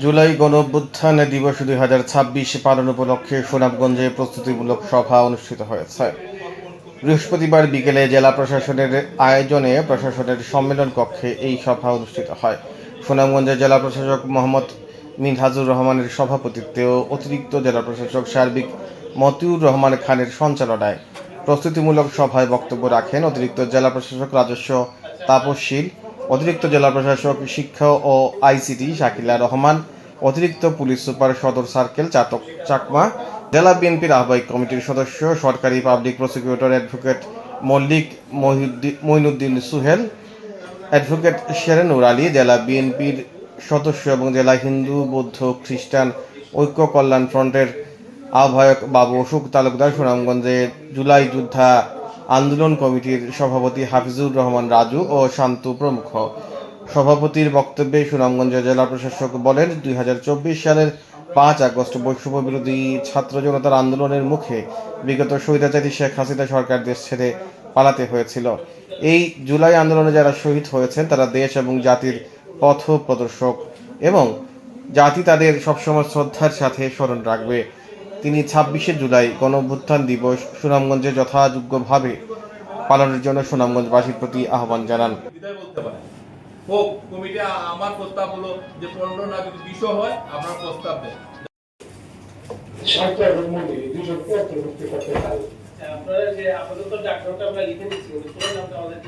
জুলাই গণঅভ্যুত্থান দিবস 2026 পালন উপলক্ষে সুনামগঞ্জে প্রস্তুতিমূলক সভা অনুষ্ঠিত হয়েছে। বৃহস্পতিবার বিকেলে জেলা প্রশাসনের আয়োজনে প্রশাসনের সম্মেলন কক্ষে এই সভা অনুষ্ঠিত হয়। সুনামগঞ্জের জেলা প্রশাসক মোহাম্মদ মিনহাজুর রহমানের সভাপতিত্বে ও অতিরিক্ত জেলা প্রশাসক সার্বিক মতিউর রহমান খানের সঞ্চালনায় প্রস্তুতিমূলক সভায় বক্তব্য রাখেন অতিরিক্ত জেলা প্রশাসক রাজস্ব তাপসশীল, অতিরিক্ত জেলা প্রশাসক শিক্ষা ও আইসিটি শাকিলা রহমান, অতিরিক্ত পুলিশ সুপার সদর সার্কেল চাতক চাকমা, জেলা বিএনপির আহ্বায়ক কমিটির সদস্য সরকারি public prosecutor advocate Mallik Moinuddin Suhel, advocate Sherenur Ali, জেলা বিএনপির সদস্য এবং জেলা হিন্দু বৌদ্ধ খ্রিস্টান ঐক্য কল্যাণ ফ্রন্টের আহ্বায়ক বাবু অশোক তালুকদার, সুনামগঞ্জে জুলাই যোদ্ধা আন্দোলন কমিটির সভাপতি হাফিজুর রহমান রাজু ও শান্তু প্রমুখ। সভাপতির বক্তব্যে সুনামগঞ্জের জেলা প্রশাসক বলেন, 2024 সালের 5 আগস্ট বৈষম্য বিরোধী ছাত্র জনতার আন্দোলনের মুখে বিগত স্বৈরাচারী শেখ হাসিনা সরকার দেশ ছেড়ে পালাতে হয়েছিল। এই জুলাই আন্দোলনে যারা শহীদ হয়েছেন তারা দেশ এবং জাতির পথ প্রদর্শক এবং জাতি তাদের সবসময় শ্রদ্ধার সাথে স্মরণ রাখবে। তিনি 26শে জুলাই গণঅভ্যুত্থান দিবস সুনামগঞ্জে যথাযোগ্যভাবে পালনের জন্য সুনামগঞ্জবাসীর প্রতি আহ্বান জানান। কমিটি আমার প্রস্তাব হলো যে 15 না যদি 20 হয় আপনারা প্রস্তাব দেন। সরকারের মধ্যে দুজন অন্তর্ভুক্ত করতে পারে। আপনারা যে আপাতত ডাক্তারটা আমরা লিখে দিচ্ছি ওই নামটা আমাদের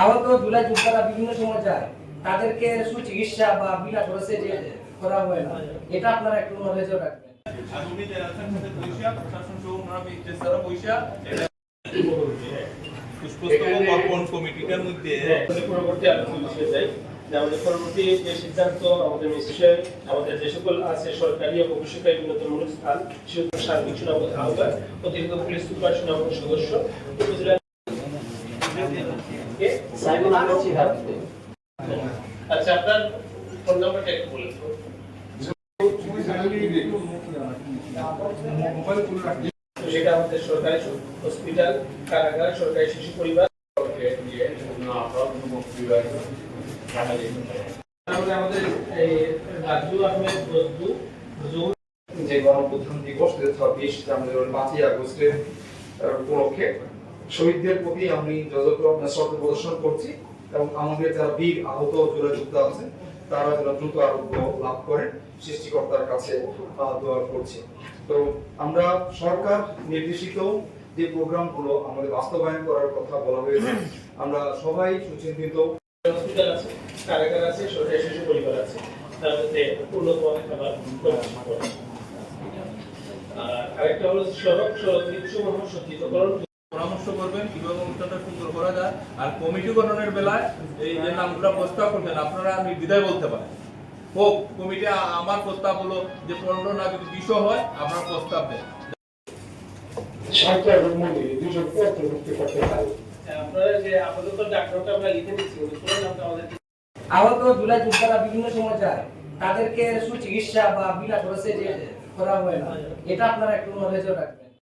আহত জুলাই যোদ্ধারা বিভিন্ন সময় যায়, তাদেরকে সুচিকিৎসা বা বিনা খরচে যে করা হয় না, এটা আপনারা একটু নলেজে রাখবেন। আমি যে সাথে পয়সা প্রশাসন সহ ওনারা বিএসএসরা পয়সা কোন কমিটিটার মধ্যে পরবর্তী আলোচনা যাই যে আমাদের পরবর্তী যে সিদ্ধান্ত আমাদের মিশন আমাদের যে সকল আছে সরকারি ও বেসরকারি বিনোদনমূলক স্থান সেগুলো সার্বিক সুনামগঞ্জ আহ্বায়ক, অতিরিক্ত পুলিশ সুপার সুনামগঞ্জ সদস্য, উপজেলা সাইমন আহমেদ সিহাব। আচ্ছা, আপনার ফোন নাম্বারটা একটু বলুন। সেটা আমাদের সরকারি হসপিটাল, কারাগার, সরকারি শিশু পরিবার, আমাদের রাজু আহমেদ যে গণঅভ্যুত্থান দিবস 2026 জানুয়ারি 5 আগস্টের উপলক্ষে শহীদদের প্রতি আমি যথাযথ শ্রদ্ধা প্রদর্শন করছি এবং আমাদের যারা বীর আহত জুলাই যোদ্ধা আছে তারা যেন দ্রুত আরোগ্য লাভ করে সৃষ্টিকর্তার কাছে দোয়া করছি। তো আমরা সরকার নির্দেশিত যে প্রোগ্রামগুলো আমাদের বাস্তবায়ন করার কথা বলা হয়েছে, আমরা সবাই সুচিন্তিত। হসপিটাল আছে, কারাগার আছে, সরকারি শিশু পরিবার আছে, তার মধ্যে উন্নতমানের খাবার আরেকটা হলো সড়ক সজ্জিতকরণ। পরামর্শ করবেন কিভাবে অনুষ্ঠানটা সুন্দর করা যায়। আর কমিটি গঠনের বেলায় এই যে নামগুলো প্রস্তাব করবেন আপনারা নির্দ্বিধায় বলতে পারেন। হোক কমিটি আমার প্রস্তাব হলো যে 15 না যদি 20 হয় আপনারা প্রস্তাব দেন। সরকারের মধ্যে দুজন অন্তর্ভুক্ত করতে পারে। আপনারা যে আপাতত ডাক্তারটা আমরা লিখে দিচ্ছি ওই নামটা আমাদের আহত জুলাই যোদ্ধারা বিভিন্ন সময় যায়, তাদেরকে সুচিকিৎসা বা বিনা খরচে যে করা হয় না, এটা আপনারা একটু নলেজে রাখবেন।